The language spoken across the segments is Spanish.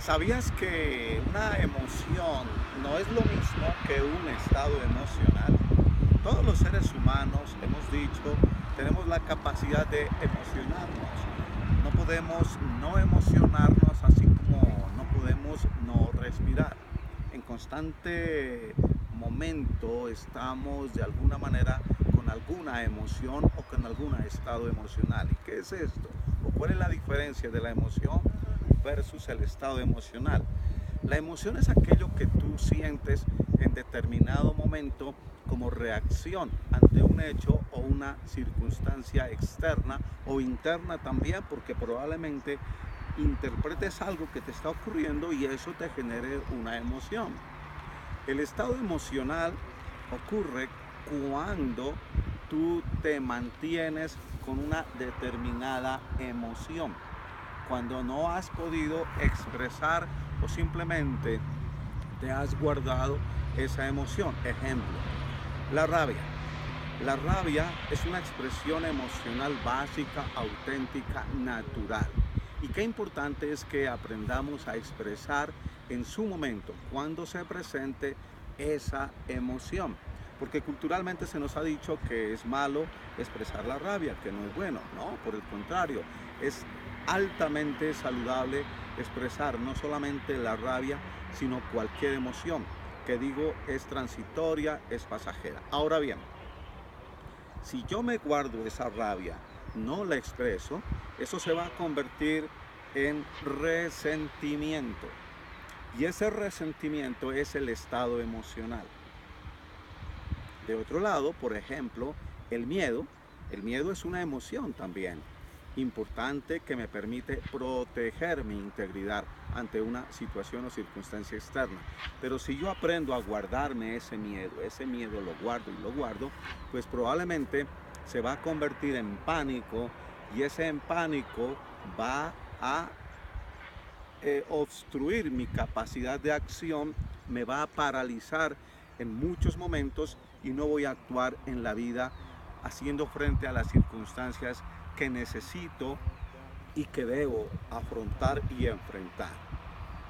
¿Sabías que una emoción no es lo mismo que un estado emocional? Todos los seres humanos, hemos dicho, tenemos la capacidad de emocionarnos. No podemos no emocionarnos, así como no podemos no respirar. En constante momento estamos de alguna manera con alguna emoción o con algún estado emocional. ¿Y qué es esto? ¿O cuál es la diferencia de la emoción versus el estado emocional? La emoción es aquello que tú sientes en determinado momento como reacción ante un hecho o una circunstancia externa o interna también, porque probablemente interpretes algo que te está ocurriendo y eso te genere una emoción. El estado emocional ocurre cuando tú te mantienes con una determinada emoción, cuando no has podido expresar o simplemente te has guardado esa emoción. Ejemplo, la rabia. La rabia es una expresión emocional básica, auténtica, natural. Y qué importante es que aprendamos a expresar en su momento, cuando se presente esa emoción. Porque culturalmente se nos ha dicho que es malo expresar la rabia, que no es bueno. No, por el contrario, es altamente saludable expresar no solamente la rabia, sino cualquier emoción, que digo es transitoria, es pasajera. Ahora bien, si yo me guardo esa rabia, no la expreso, eso se va a convertir en resentimiento. Y ese resentimiento es el estado emocional. De otro lado, por ejemplo, el miedo. El miedo es una emoción también importante que me permite proteger mi integridad ante una situación o circunstancia externa. Pero si yo aprendo a guardarme ese miedo lo guardo y lo guardo, pues probablemente se va a convertir en pánico y ese en pánico va a obstruir mi capacidad de acción, me va a paralizar en muchos momentos y no voy a actuar en la vida haciendo frente a las circunstancias que necesito y que debo afrontar y enfrentar.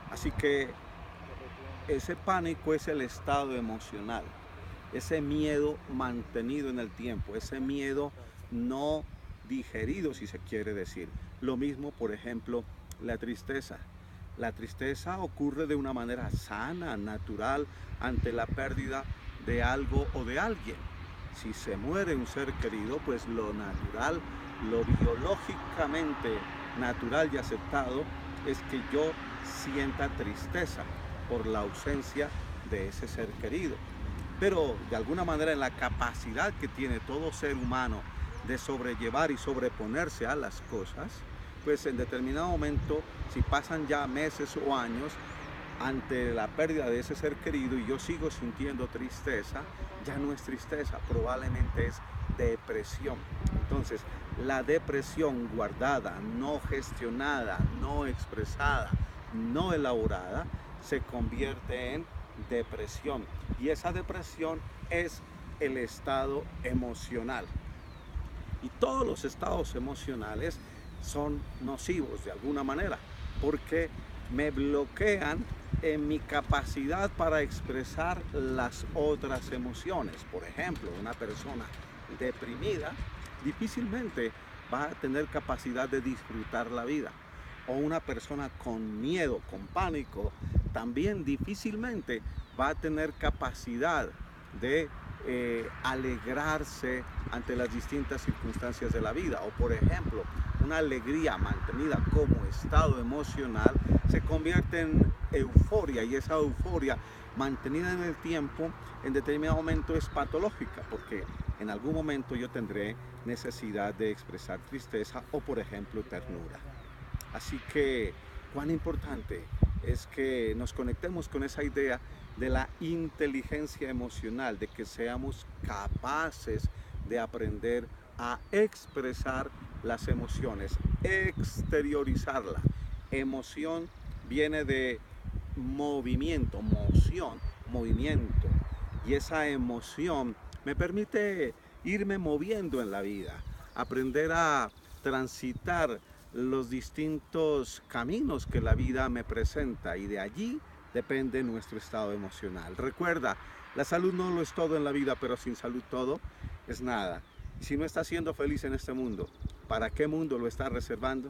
Así que ese pánico es el estado emocional, ese miedo mantenido en el tiempo, ese miedo no digerido, si se quiere decir. Lo mismo, por ejemplo, la tristeza. La tristeza ocurre de una manera sana, natural, ante la pérdida de algo o de alguien. Si se muere un ser querido, pues lo natural, lo biológicamente natural y aceptado es que yo sienta tristeza por la ausencia de ese ser querido. Pero de alguna manera en la capacidad que tiene todo ser humano de sobrellevar y sobreponerse a las cosas, pues en determinado momento, si pasan ya meses o años, ante la pérdida de ese ser querido y yo sigo sintiendo tristeza, ya no es tristeza, probablemente es depresión. Entonces, la depresión guardada, no gestionada, no expresada, no elaborada, se convierte en depresión. Y esa depresión es el estado emocional. Y todos los estados emocionales son nocivos de alguna manera, porque me bloquean en mi capacidad para expresar las otras emociones. Por ejemplo, una persona deprimida difícilmente va a tener capacidad de disfrutar la vida. O una persona con miedo, con pánico, también difícilmente va a tener capacidad de alegrarse ante las distintas circunstancias de la vida. O por ejemplo, una alegría mantenida como estado emocional se convierte en euforia y esa euforia mantenida en el tiempo en determinado momento es patológica porque en algún momento yo tendré necesidad de expresar tristeza o por ejemplo ternura. Así que cuán importante es que nos conectemos con esa idea de la inteligencia emocional, de que seamos capaces de aprender a expresar las emociones, exteriorizarla. Emoción viene de movimiento, moción, movimiento. Y esa emoción me permite irme moviendo en la vida, aprender a transitar los distintos caminos que la vida me presenta y de allí depende nuestro estado emocional. Recuerda, la salud no lo es todo en la vida, pero sin salud todo es nada. Y si no estás siendo feliz en este mundo, ¿para qué mundo lo estás reservando?